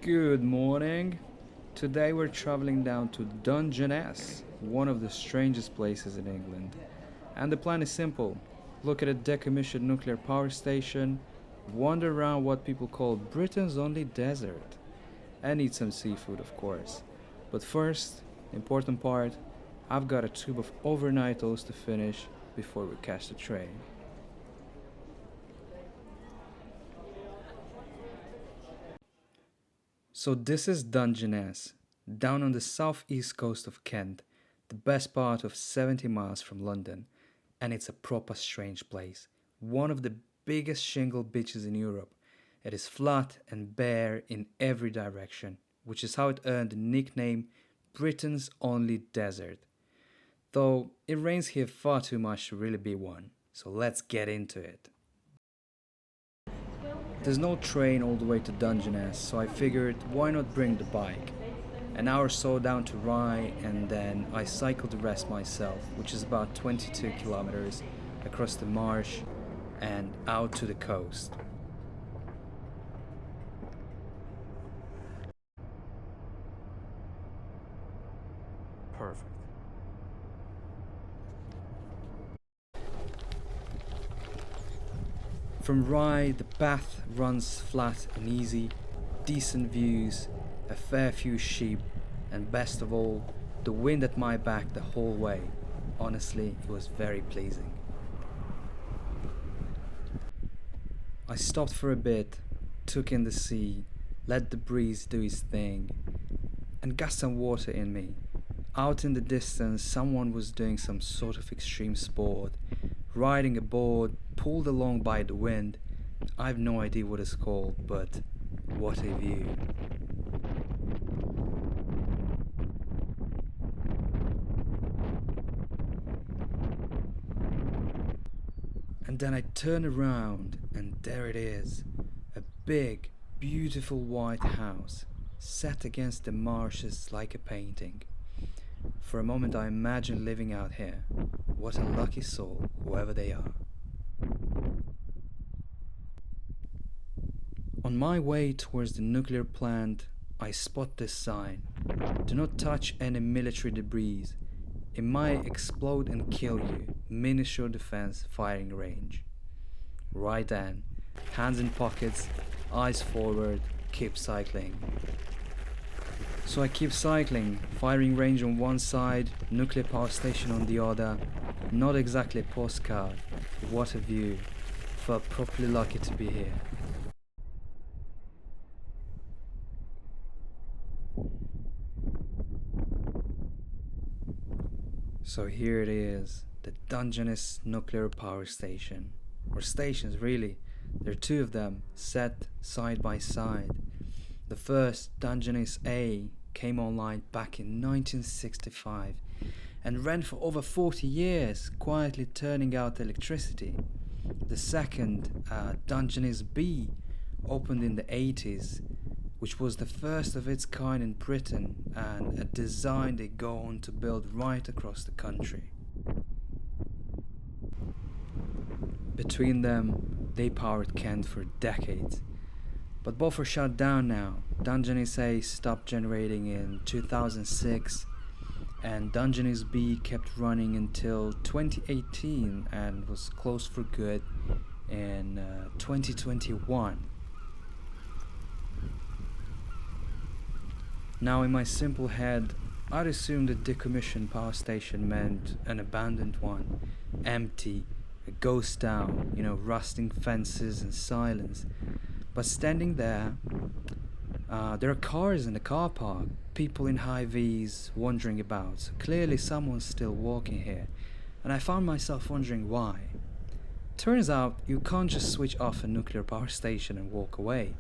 Good morning. Today we're traveling down to Dungeness, one of the strangest places in England. And the plan is simple: look at a decommissioned nuclear power station, wander around what people call Britain's only desert, and eat some seafood, of course. But first, the important part, I've got a tube of overnight oats to finish before we catch the train. So this is Dungeness, down on the southeast coast of Kent, the best part of 70 miles from London, and it's a proper strange place. One of the biggest shingle beaches in Europe. It is flat and bare in every direction, which is how it earned the nickname Britain's only desert. Though it rains here far too much to really be one, so let's get into it. There's no train all the way to Dungeness, so I figured why not bring the bike. An hour or so down to Rye, and then I cycled the rest myself, which is about 22 kilometers across the marsh and out to the coast. Perfect. From Rye, the path runs flat and easy, decent views, a fair few sheep, and best of all, the wind at my back the whole way. Honestly, it was very pleasing. I stopped for a bit, took in the sea, let the breeze do its thing, and got some water in me. Out in the distance, someone was doing some sort of extreme sport, riding a board, pulled along by the wind. I've no idea what it's called, but what a view. And then I turn around, and there it is, a big, beautiful white house, set against the marshes like a painting. For a moment I imagined living out here. What a lucky soul, whoever they are. On my way towards the nuclear plant, I spot this sign: do not touch any military debris. It might explode and kill you. Miniature defense firing range. Right then, hands in pockets, eyes forward, keep cycling. So I keep cycling, firing range on one side, nuclear power station on the other. Not exactly a postcard. What a view. Felt properly lucky to be here. So here it is, the Dungeness nuclear power station. Or stations, really. There are two of them, set side by side. The first, Dungeness A, came online back in 1965 and ran for over 40 years, quietly turning out electricity. The second, Dungeness B, opened in the 80s, which was the first of its kind in Britain and a design they go on to build right across the country. Between them, they powered Kent for decades. But both are shut down now. Dungeness A stopped generating in 2006, and Dungeness B kept running until 2018 and was closed for good in 2021. Now, in my simple head, I'd assumed a decommissioned power station meant an abandoned one, empty, a ghost town, rusting fences and silence. But standing there, there are cars in the car park, people in high V's wandering about. So clearly someone's still walking here, and I found myself wondering why. Turns out you can't just switch off a nuclear power station and walk away.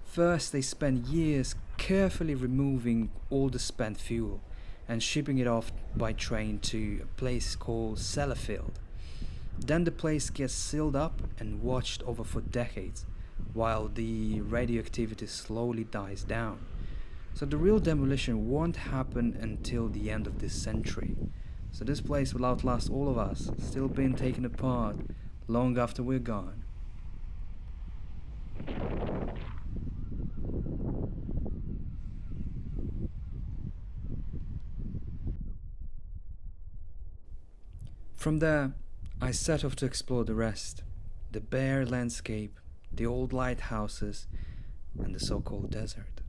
First, they spend years carefully removing all the spent fuel and shipping it off by train to a place called Sellafield. Then the place gets sealed up and watched over for decades, while the radioactivity slowly dies down. So the real demolition won't happen until the end of this century. So this place will outlast all of us, still being taken apart long after we're gone. From there, I set off to explore the rest: the bare landscape, the old lighthouses, and the so called desert.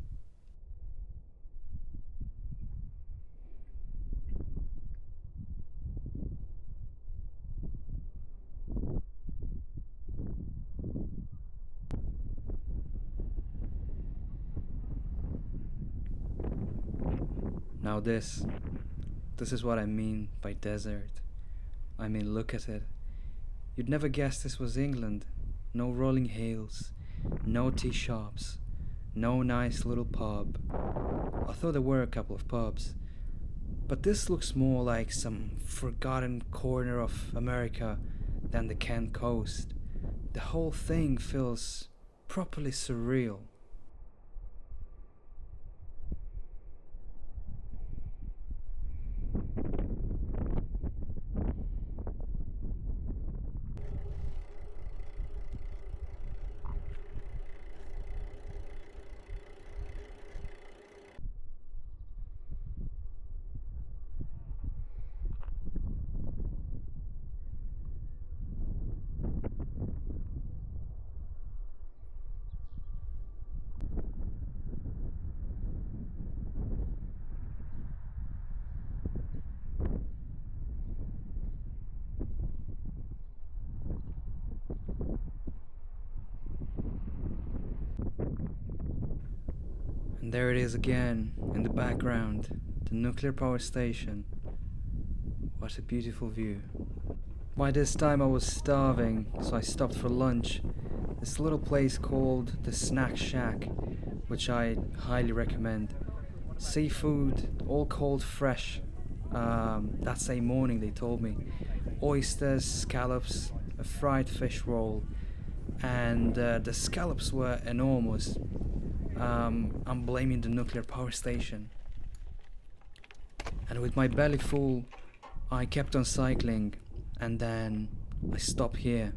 Now, this is what I mean by desert. I mean, look at it. You'd never guess this was England. No rolling hills, no tea shops, no nice little pub. I thought there were a couple of pubs, but this looks more like some forgotten corner of America than the Kent coast. The whole thing feels properly surreal. And there it is again, in the background, the nuclear power station. What a beautiful view. By this time I was starving, so I stopped for lunch. This little place called the Snack Shack, which I highly recommend. Seafood, all cold fresh. That same morning they told me. Oysters, scallops, a fried fish roll, and the scallops were enormous. I'm blaming the nuclear power station. And with my belly full, I kept on cycling, and then I stopped here.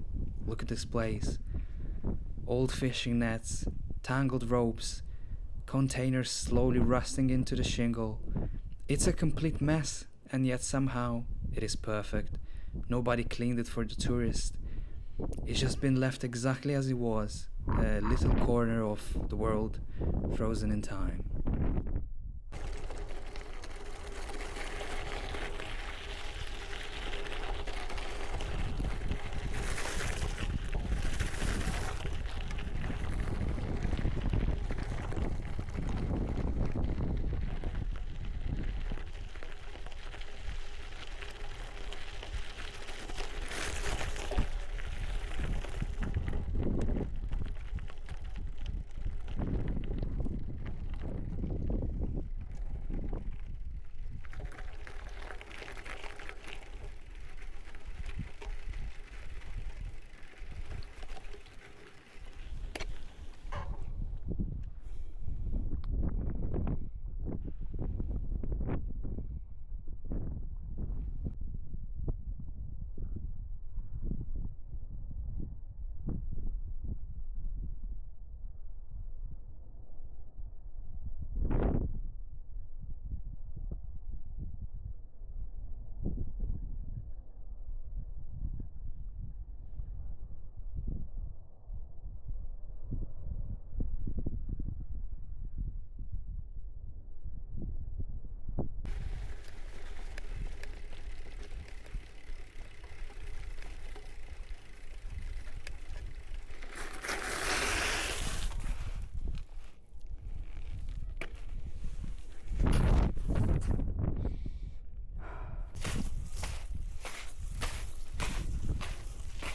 Look at this place. Old fishing nets, tangled ropes, containers slowly rusting into the shingle. It's a complete mess, and yet somehow it is perfect. Nobody cleaned it for the tourist. It's just been left exactly as it was, a little corner of the world frozen in time.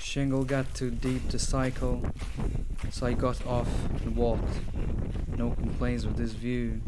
Shingle got too deep to cycle, so I got off and walked. No complaints with this view.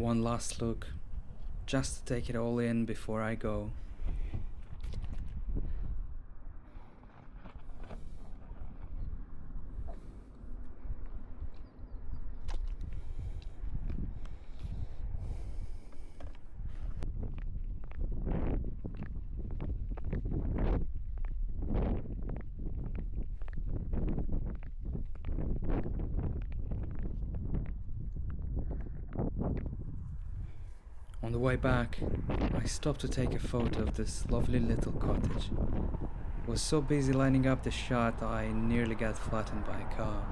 One last look, just to take it all in before I go. On the way back, I stopped to take a photo of this lovely little cottage. Was so busy lining up the shot I nearly got flattened by a car.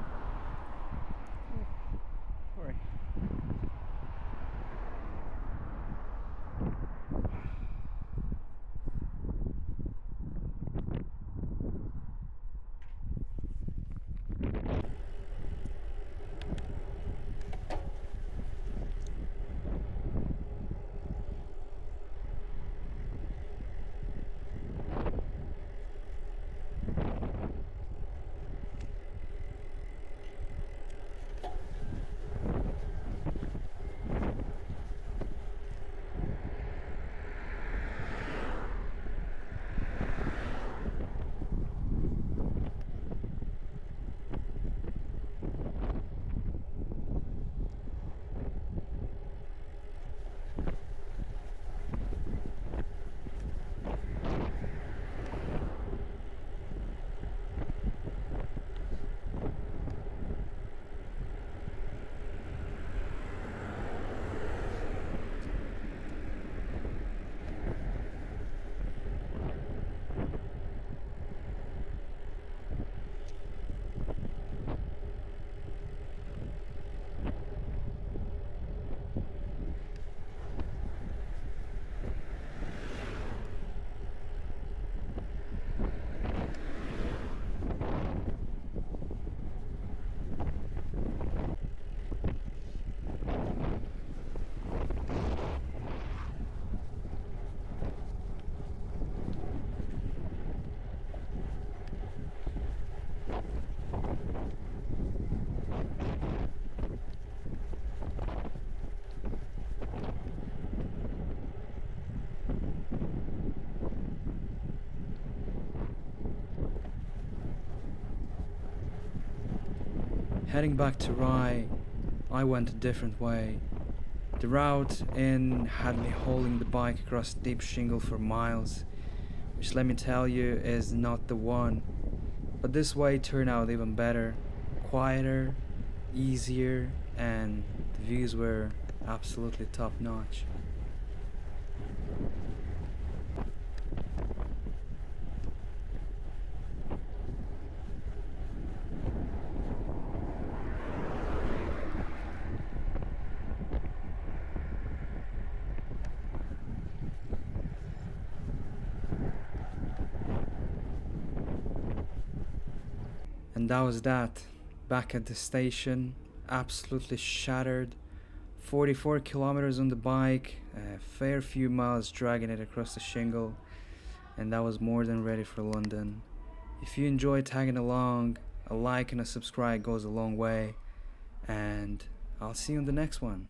Sorry. Heading back to Rye, I went a different way. The route in had me hauling the bike across deep shingle for miles, which let me tell you is not the one. But this way turned out even better, quieter, easier, and the views were absolutely top notch. And that was that. Back at the station, absolutely shattered. 44 kilometers on the bike, a fair few miles dragging it across the shingle, and that was more than ready for London. If you enjoy tagging along, a like and a subscribe goes a long way, and I'll see you on the next one.